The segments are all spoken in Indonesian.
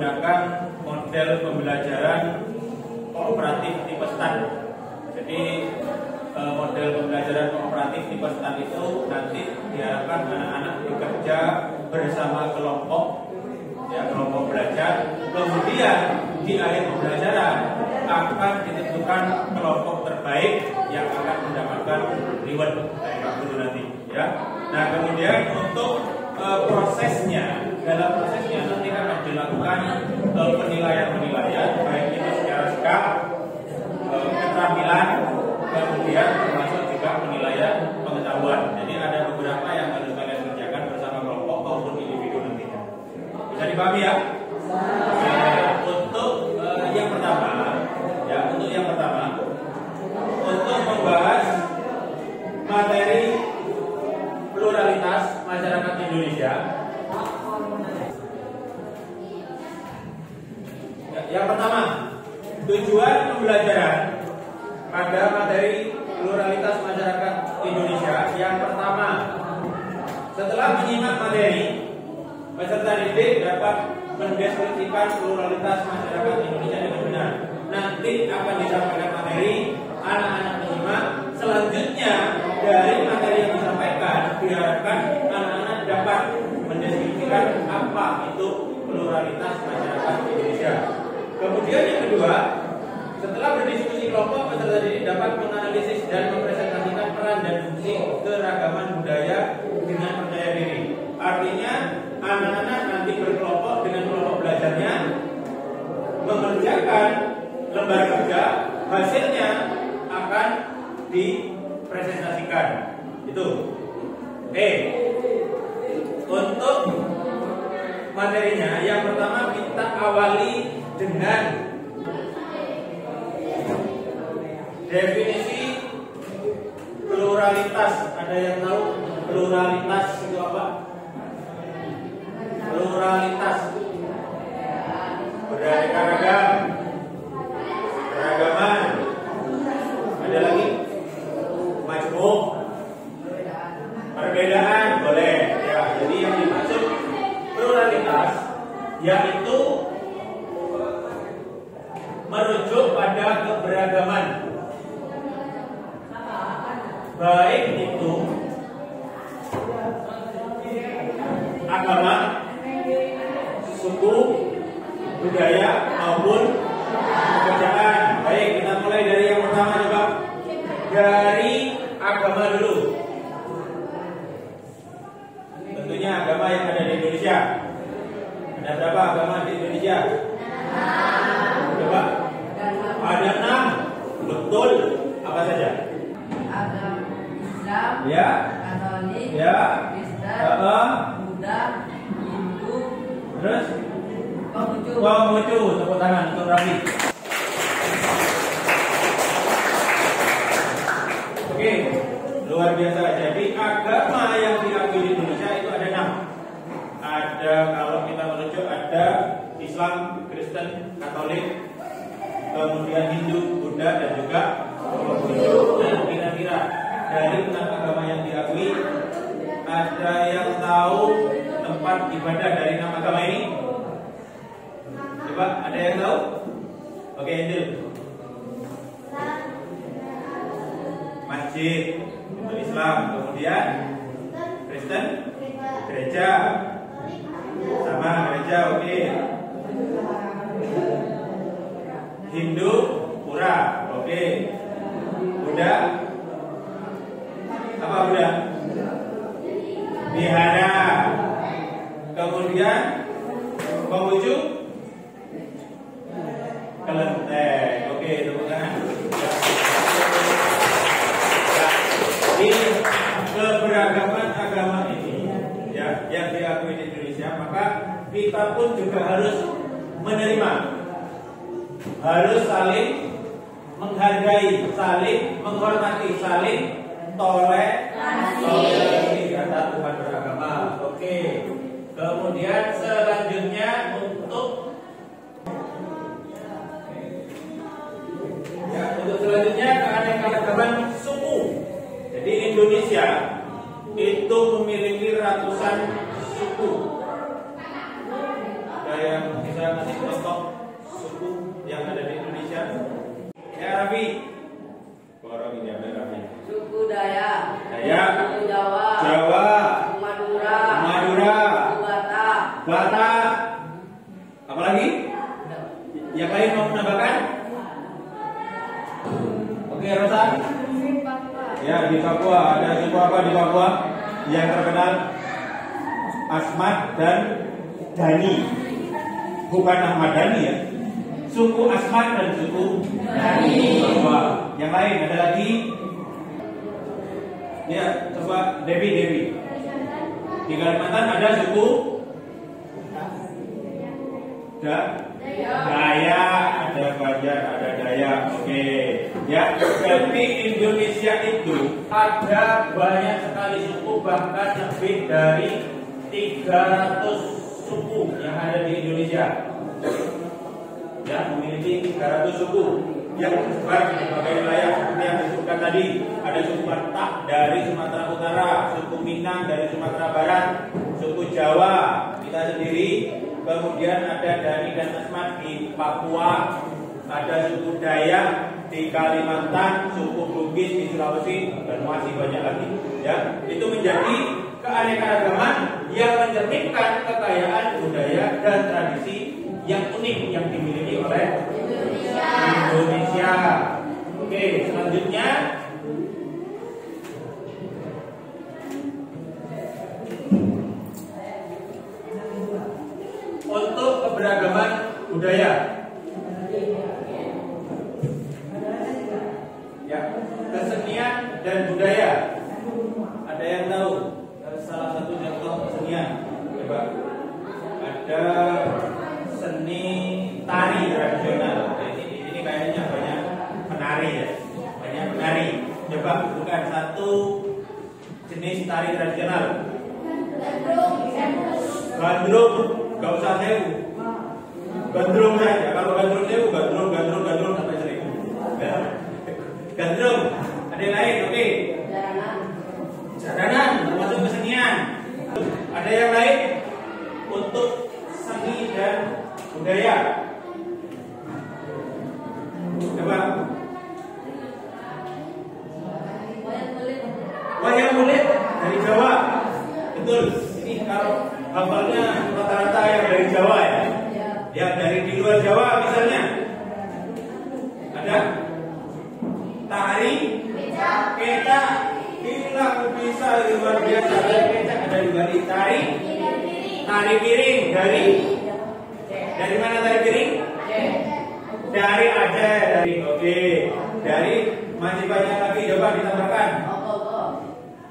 menggunakan model pembelajaran kooperatif tipe STAR. Jadi model pembelajaran kooperatif tipe STAR itu nanti diharapkan anak-anak bekerja bersama kelompok, ya, kelompok belajar. Kemudian di akhir pembelajaran akan ditentukan kelompok terbaik yang akan mendapatkan reward dari Pak Guru nanti, ya. Nah, kemudian untuk dalam prosesnya nanti akan dilakukan penilaian baik itu secara sikap, keterampilan, kemudian termasuk juga penilaian pengetahuan. Jadi ada beberapa yang harus kalian kerjakan bersama kelompok maupun individu nantinya. Bisa dipahami ya? Untuk yang pertama, untuk membahas materi pluralitas masyarakat Indonesia. Yang pertama, tujuan pembelajaran pada materi pluralitas masyarakat Indonesia. Yang pertama, setelah menyimak materi, peserta didik dapat mendeskripsikan pluralitas masyarakat Indonesia dengan benar. Nanti akan disampaikan materi, anak-anak menyimak. Selanjutnya dari materi yang disampaikan diharapkan anak-anak dapat mendeskripsikan apa itu pluralitas masyarakat Indonesia. Kemudian yang kedua, setelah berdiskusi kelompok, peserta didik dapat menganalisis dan mempresentasikan peran dan fungsi keragaman budaya dengan percaya diri. Artinya anak-anak nanti berkelompok dengan kelompok belajarnya mengerjakan lembar kerja, hasilnya akan dipresentasikan. Itu. Oke. Untuk materinya, yang pertama kita awali dengan definisi pluralitas. Ada yang tahu pluralitas itu apa? Pluralitas beraneka ragam, keragaman. Ada lagi majmuk, perbedaan, boleh ya. Jadi yang dimaksud pluralitas yaitu merujuk pada keberagaman, baik itu agama, suku, budaya maupun pekerjaan. Baik, kita mulai dari yang pertama coba. Dari agama dulu. Tentunya agama yang ada di Indonesia. Ada berapa agama di Indonesia? Coba. Ada 6. Betul. Apa saja? Agama Islam, ya, Katolik, ya, Kristen, Buddha, Hindu, terus Konghucu. Tepuk tangan untuk Raffi. Oke, luar biasa. Jadi agama yang diakui di Indonesia itu ada 6. Ada, kalau kita merujuk, ada Islam, Kristen, Katolik, kemudian Hindu, Buddha, dan juga Konghucu. Dan kira-kira dari 6 agama yang diakui, ada yang tahu tempat ibadah dari 6 agama ini? Coba, ada yang tahu? Oke, Indil. Masjid untuk Islam, kemudian Kristen, gereja, sama gereja, oke. Hindu, pura, oke. Buddha, apa Buddha? Wihara. Kemudian Konghucu, kelenteng. Oke, tepuk tangan. Di keberagaman agama ini, ya, yang diakui di Indonesia, maka kita pun juga harus menerima, harus saling menghargai, saling menghormati, saling toleransi antar umat beragama. Oke. Kemudian selanjutnya untuk selanjutnya keanekaragaman suku. Jadi Indonesia itu memiliki ratusan suku. Ada yang yang bisa ngasih contoh suku yang ada di Indonesia? Ya Rafi. Orang ini ada Rafi. Suku Dayak. Dayak. Suku Jawa. Jawa. Suku Madura. Madura. Suku Batak. Batak. Apalagi? Yang lain mau menambahkan? Oke, Rosa. Ya, di Papua ada suku apa di Papua yang terkenal? Asmat dan Dhani. Bukan Ahmad Dhani ya. Suku Asmat dan suku Dhani. Papua. Yang lain ada lagi? Ya, coba Dewi. Di Kalimantan ada suku Dayak, ada Banjar, ada Dayak. Oke. Ya, jadi Indonesia itu ada banyak sekali suku, bahkan lebih dari 300 suku yang ada di Indonesia. Ya, memiliki 300 suku yang tersebar di berbagai wilayah seperti yang disebutkan tadi. Ada suku Batak dari Sumatera Utara, suku Minang dari Sumatera Barat, suku Jawa kita sendiri, kemudian ada Dhani dan Asmat di Papua, ada suku Dayak di Kalimantan, suku Bugis di Sulawesi, dan masih banyak lagi. Ya, itu menjadi keanekaragaman yang mencerminkan kekayaan budaya dan tradisi yang unik yang dimiliki oleh Indonesia. Oke, selanjutnya untuk keberagaman budaya. Ya, kesenian dan budaya. Ada yang tahu salah satu contoh kesenian? Coba. Ada seni tari tradisional. Ini kayaknya banyak penari ya. Banyak penari. Coba bukan satu jenis tari tradisional. Gandrung, gak usah sewu. Gandrung saja. Kalau gandrung sewu, gandrung sampai 1000. Gandrung. Ada yang lain? Oke. Jaranan termasuk kesenian. Ada yang lain untuk seni dan budaya? Coba. Wayang kulit dari Jawa. Betul. Ini kalau hafalnya rata-rata yang dari Jawa ya. Ya, dari di luar Jawa misalnya. Ada tari kecak. Gila, bisa luar biasa. Ada kecak, ada juga di tari piring dari mana tari piring? Dari Aceh. Oke. Dari masih banyak lagi, coba ditambahkan.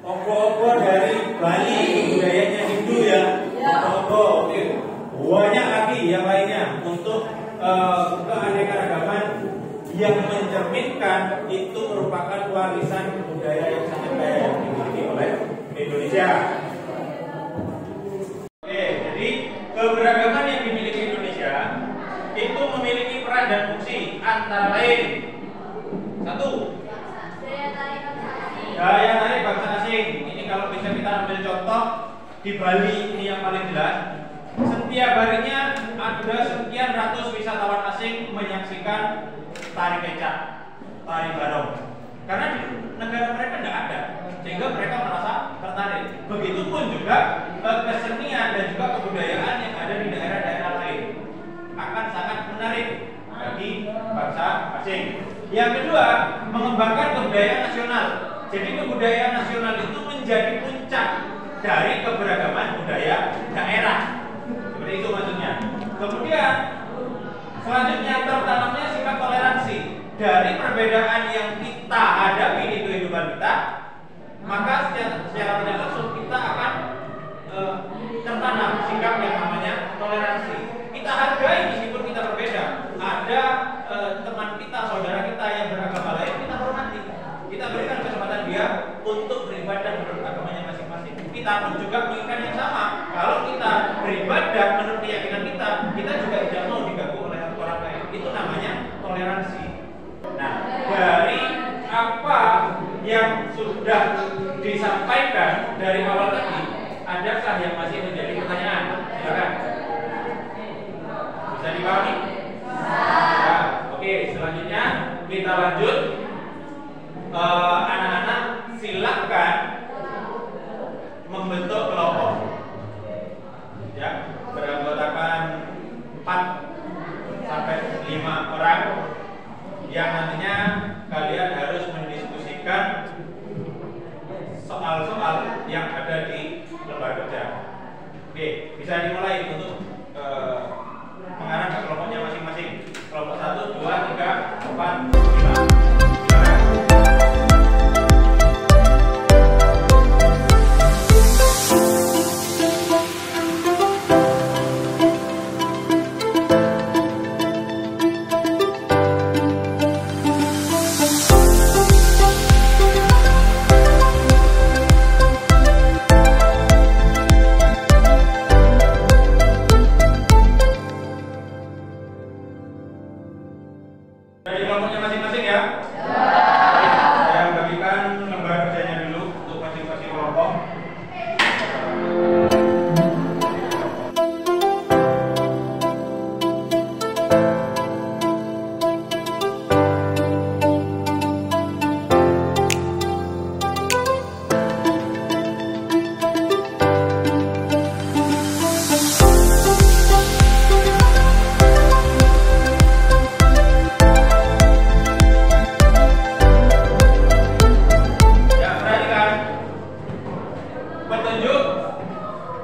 Ogo-ogo dari Bali, budayanya Hindu ya. Ogo. Oke. Banyak lagi yang lainnya untuk keanekaragaman yang mencerminkan itu merupakan warisan budaya yang sangat kaya yang dimiliki oleh Indonesia. Oke, jadi keberagaman yang dimiliki Indonesia itu memiliki peran dan fungsi antara lain. Satu, daya tarik bangsa asing. Ini kalau bisa kita ambil contoh di Bali, ini yang paling jelas. Setiap harinya ada sekian ratus wisatawan asing menyaksikan tari kecak, tari barong. Karena di negara mereka tidak ada, sehingga mereka merasa tertarik. Begitupun juga kesenian dan juga kebudayaan yang ada di daerah-daerah lain akan sangat menarik bagi bangsa asing. Yang kedua, mengembangkan kebudayaan nasional. Jadi kebudayaan nasional itu menjadi puncak dari keberagaman budaya daerah. Seperti itu maksudnya. Kemudian selanjutnya tertanamnya sikap toleransi. Dari perbedaan yang kita hadapi di kehidupan kita, maka secara tidak langsung kita akan tertanam sikap yang namanya toleransi. Kita hargai meskipun kita berbeda. Ada teman kita, saudara kita yang beragama lain, kita hormati. Kita berikan kesempatan dia untuk beribadah menurut agamanya masing-masing. Kita pun juga menginginkan yang sama. Kalau kita beribadah menurut keyakinan kita, kita juga tidak mau diganggu oleh orang lain. Itu namanya toleransi. Nah, dari apa yang sudah disampaikan dari awal tadi, adakah yang masih menjadi pertanyaan? Silakan. dipahami? Ya, oke, selanjutnya kita lanjut. Anak-anak silakan membentuk kelompok. Ya, beranggotakan 4 sampai 5 orang yang nantinya kalian harus mendiskusikan soal-soal yang ada di lembar kerja. Oke, bisa dimulai untuk mengarah ke kelompoknya masing-masing. Kelompok 1, 2, 3, 4, 5. Dari kelompoknya masing-masing ya. Saya bagikan lembar kerjanya dulu untuk masing-masing kelompok.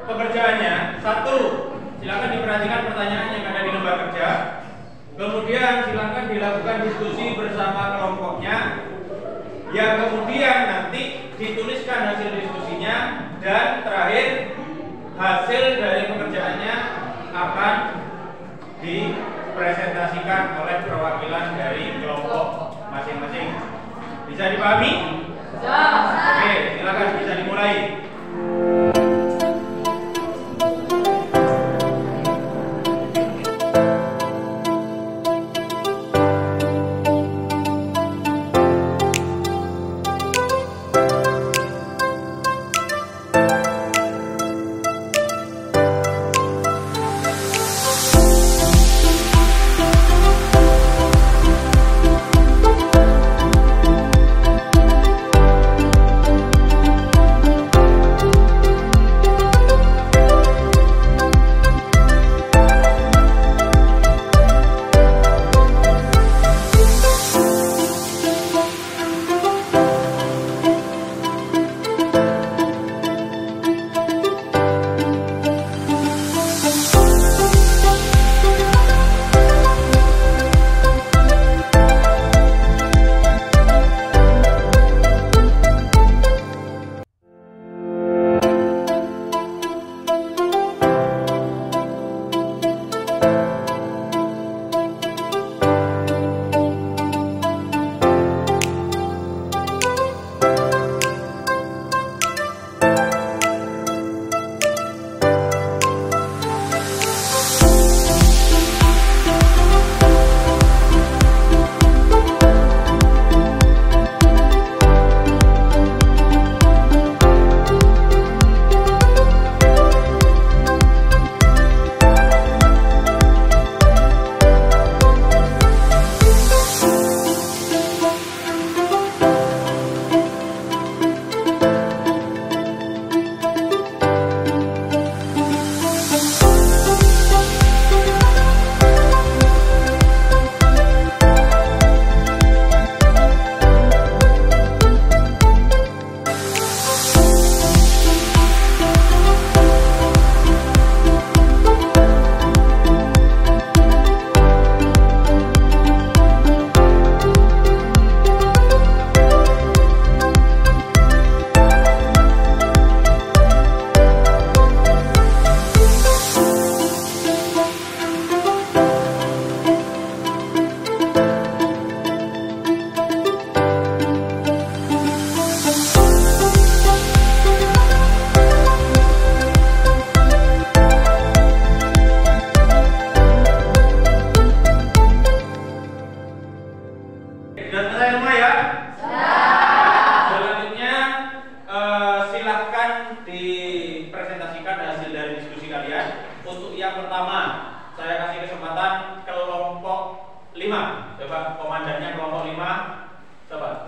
Pekerjaannya, 1, silakan diperhatikan pertanyaan yang ada di lembar kerja. Kemudian silakan dilakukan diskusi bersama kelompoknya. Yang kemudian nanti dituliskan hasil diskusinya, dan terakhir hasil dari pekerjaannya akan dipresentasikan oleh perwakilan dari kelompok masing-masing. Bisa dipahami? Oke, silakan bisa dimulai.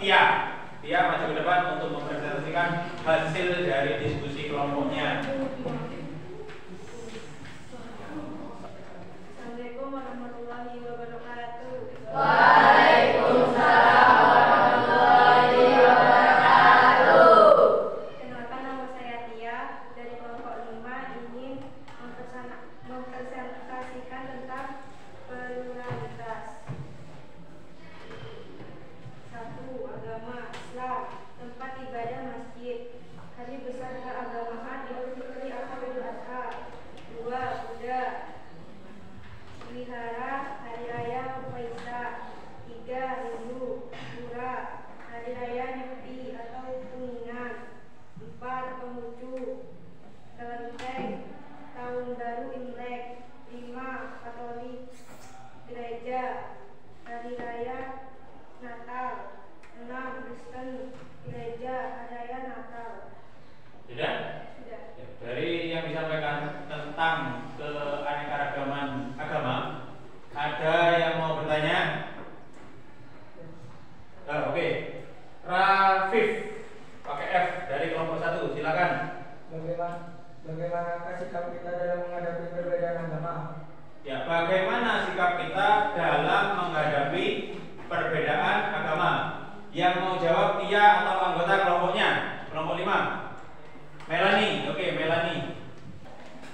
Tia. Tia maju ke depan untuk mempresentasikan hasil dari diskusi kelompoknya. Assalamualaikum warahmatullahi wabarakatuh. Waalaikumsalam warahmatullahi wabarakatuh. Kenalkan, nama saya Tia dari kelompok 5 ingin mempresentasikan tentang pluralitas. 1. Agama Islam, tempat ibadah masjid. Hari besar keagamaan Idul Fitri atau Idul Adha. 2. Buddha, Wihara, Hari Raya Waisak. 3. Hindu, Pura, Hari Raya Nyepi atau Kuningan. 4. Konghucu, Kelenteng, Tahun Baru Imlek. 5. Katolik, Gereja, Hari Raya Natal. 6. Kristen, Gereja, Hari Raya Natal. Sudah? Sudah. Ya, dari yang disampaikan tentang keanekaragaman agama, ada yang mau bertanya? Oke. Rafif pakai F dari kelompok 1, silakan. Bagaimana sikap kita dalam menghadapi perbedaan agama? Ya, bagaimana sikap kita dalam menghadapi perbedaan agama? Yang mau jawab Tia atau anggota kelompoknya? Kelompok 5. Melanie, oke, Melanie.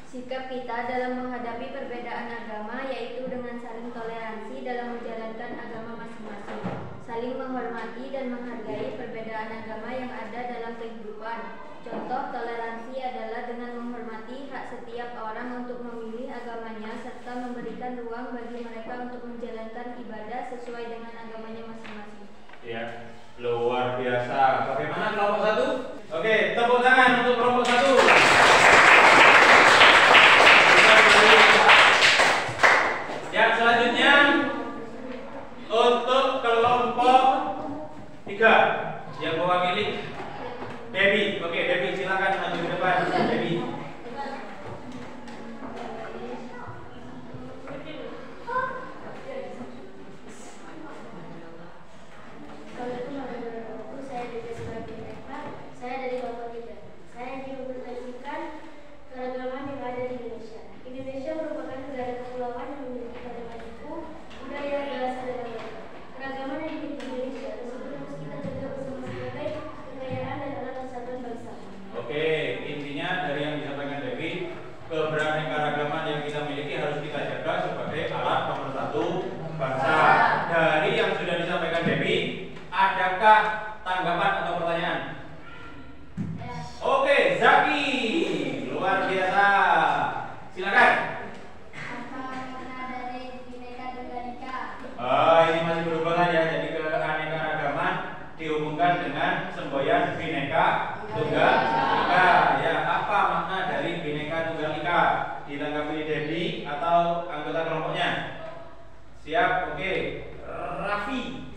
Sikap kita dalam menghadapi perbedaan agama yaitu dengan saling toleransi dalam menjalankan agama masing-masing, saling menghormati dan menghargai perbedaan agama yang ada dalam kehidupan. Contoh toleransi adalah dengan menghormati hak setiap orang untuk memilih agamanya serta memberikan ruang bagi mereka untuk menjalankan ibadah sesuai dengan agamanya masing-masing. Ya, luar biasa. Bagaimana kelompok 1? Oke, tepuk tangan untuk kelompok 1. Yang selanjutnya untuk kelompok 3 yang mewakili Debbie. Oke, Debbie silakan maju ke depan. Debbie. Assalamualaikum warahmatullahi wabarakatuh. Saya Dede sebagai mereka. Saya dari kelompok 3. Saya ingin mempresentasikan keragaman yang ada di Indonesia. Indonesia merupakan negara kepulauan yang memiliki keragaman suku, budaya, bahasa, dan agama. Keragaman yang dimiliki Indonesia tersebut harus kita jaga bersama sebagai kekayaan dan alat persatuan bangsa. Oke, intinya dari yang disampaikan Debbie, keberaneka-ragaman yang kita miliki harus kita jaga sebagai alat pemersatu bangsa. Dari yang sudah disampaikan Debbie, adakah tanggapan atau pertanyaan? Oke, Zaki, luar biasa. Silakan. Apa makna dari Bhinneka Tunggal Ika? Ini masih berhubungan ya, jadi keanekaragaman dihubungkan dengan semboyan Bhinneka Tunggal Ika. Ya, apa makna dari Bhinneka Tunggal Ika? Ditanggapi Debbie atau anggota kelompoknya? Siap, oke. Raffi.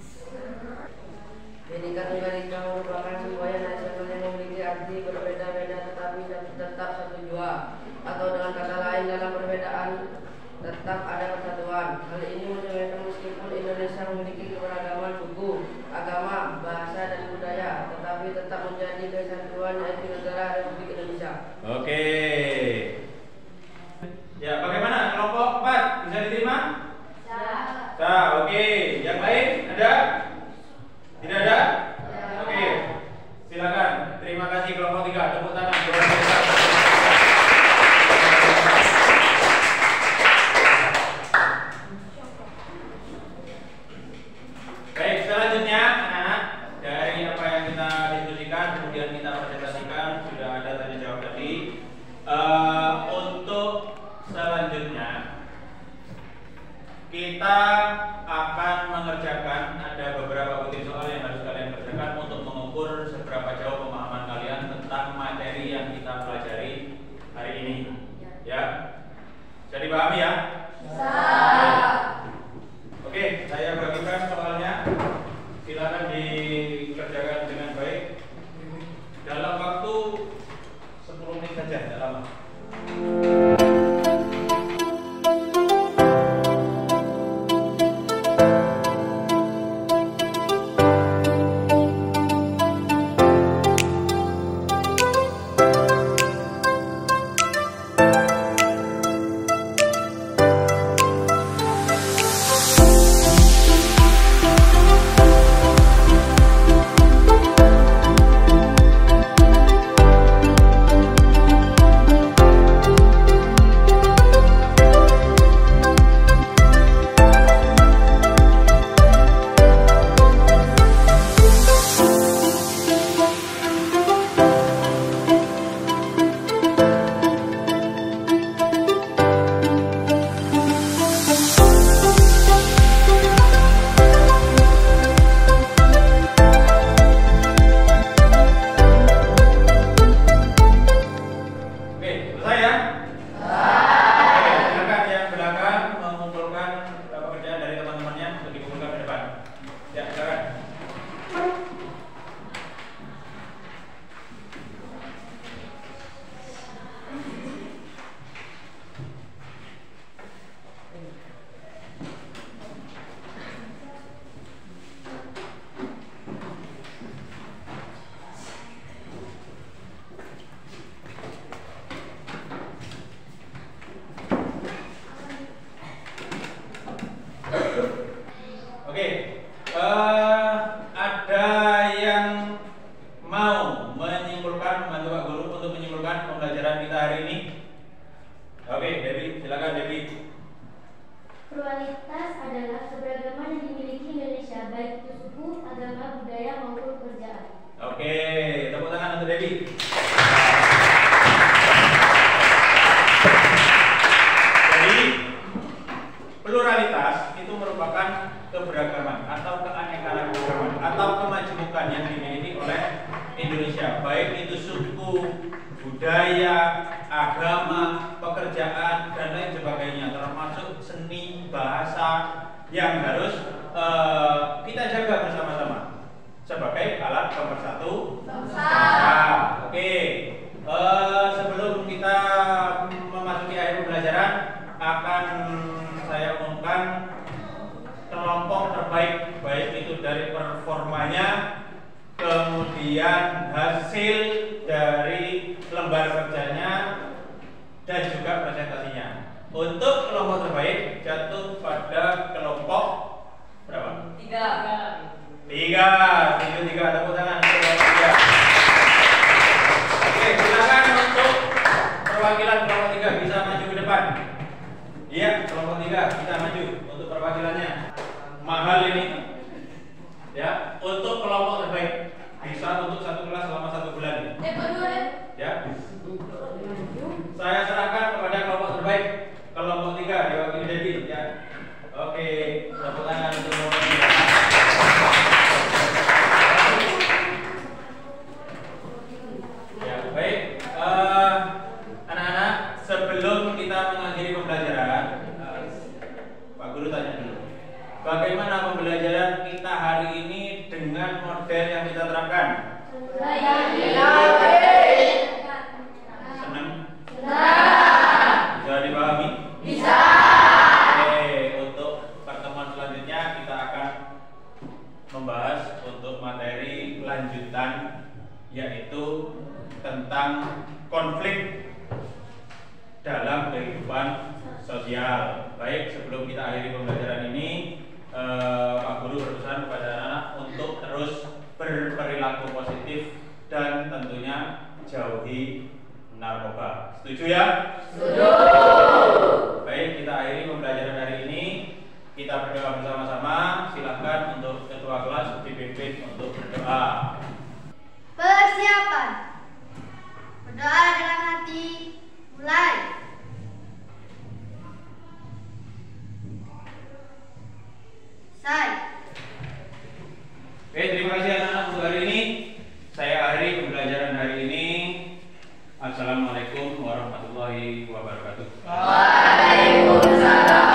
Bhinneka Tunggal Ika merupakan semboyan nasional yang memiliki arti berbeda-beda tetapi tetap satu jua, atau dengan kata lain dalam perbedaan tetap ada persatuan. Hal ini mencerminkan meskipun Indonesia memiliki keberagaman suku, agama, bahasa, dan budaya, tetapi tetap menjadi kesatuan yaitu negara Republik Indonesia. Oke. Ya, bagaimana kelompok 4? Bisa diterima? Oke. Yang lain ada? Tidak ada? Oke. Silakan. Terima kasih kelompok 3. Tepuk tangan. Luar biasa. Baik, selanjutnya anak-anak, dari apa yang kita diskusikan kemudian kita presentasikan, sudah ada tanya jawab tadi. Untuk selanjutnya kita akan mengerjakan, ada beberapa butir soal yang harus kalian kerjakan untuk mengukur seberapa jauh pemahaman kalian tentang materi yang kita pelajari hari ini. Ya, bisa dipahami ya? Oke, saya bagikan soalnya. Silakan dikerjakan dengan baik dalam waktu 10 menit saja, tidak lama. Oke, ada yang mau menyimpulkan, membantu Pak Guru untuk menyimpulkan pembelajaran kita hari ini? Oke, Dewi, silakan Dewi. Pluralitas adalah keberagaman yang dimiliki Indonesia, baik itu suku, agama, budaya maupun pekerjaan. Oke, tepuk tangan untuk Dewi. Jadi, pluralitas itu merupakan keberagaman atau keanekaragaman atau kemajemukan yang dimiliki oleh Indonesia, baik itu suku, budaya, agama, pekerjaan, dan lain sebagainya, termasuk seni, bahasa yang harus kita jaga bersama-sama sebagai alat pemersatu bangsa. Oke, sebelum kita memasuki akhir pembelajaran, akan saya umumkan kelompok terbaik, baik itu dari performanya, kemudian hasil dari lembar kerjanya, dan juga presentasinya. Untuk kelompok terbaik jatuh pada kelompok berapa? 3. Tepuk tangan untuk kelompok 3. Oke, silakan untuk perwakilan kelompok 3 bisa maju ke depan. Iya, kelompok 3 bisa maju untuk perwakilannya. Mahal ini. Ya, untuk kelompok terbaik bisa untuk satu kelas selama 1 bulan. Ya. Saya serahkan kepada kelompok terbaik, kelompok 3 diwakili Devi. Ya. Oke, tepuk tangan untuk kelompok 3. Ya, baik. Anak-anak, sebelum kita mengakhiri pembelajaran, Pak Guru tanya dulu. Bagaimana pembelajaran kita hari ini dengan model yang kita terapkan? Senang? Bisa dipahami? Bisa. Oke, untuk pertemuan selanjutnya kita akan membahas untuk materi lanjutan, yaitu tentang konflik dalam kehidupan sosial. Baik, sebelum kita akhiri pembelajaran ini, Pak Guru berpesan kepada anak untuk terus berperilaku positif dan tentunya jauhi narkoba. Setuju ya? Setuju. Baik, kita akhiri pembelajaran hari ini. Kita berdoa bersama-sama. Silahkan untuk ketua kelas dipimpin untuk berdoa. Persiapan. Berdoa dengan hati. Mulai. Oke, terima kasih anak-anak untuk hari ini. Saya akhiri pembelajaran hari ini. Assalamualaikum warahmatullahi wabarakatuh. Waalaikumsalam.